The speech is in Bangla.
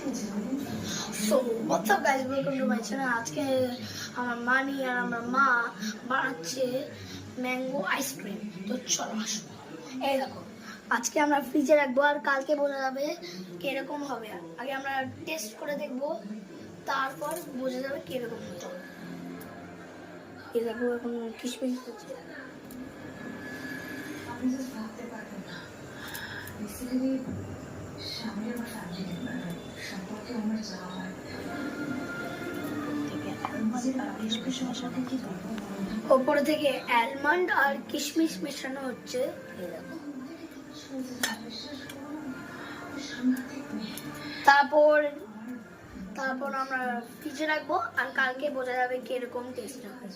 So what's up guys, welcome to my channel. আজকে আমার মানি আর আমার মা বানাচ্ছে ম্যাঙ্গো আইসক্রিম। তো চলো আসো, এই দেখো আজকে আমরা ফ্রিজে রাখবো আর কালকে বোঝা যাবে কিরকম হবে। আগে আমরা টেস্ট করে দেখবো, তারপর বোঝা যাবে কিরকম হতো। এই দেখো এখন কিশমিশ হচ্ছে। আপনি জাস্ট ভাবতে পারবেন না, বেসিক্যালি স্বামী আমার ফ্যামিলি মেম্বার সম্পর্কে আমার যা হয় ওপরে থেকে অ্যালমন্ড আর কিশমিশ মেশানো হচ্ছে। তারপর আমরা ফ্রিজে রাখবো আর কালকে বোঝা যাবে কিরকম টেস্ট হবে।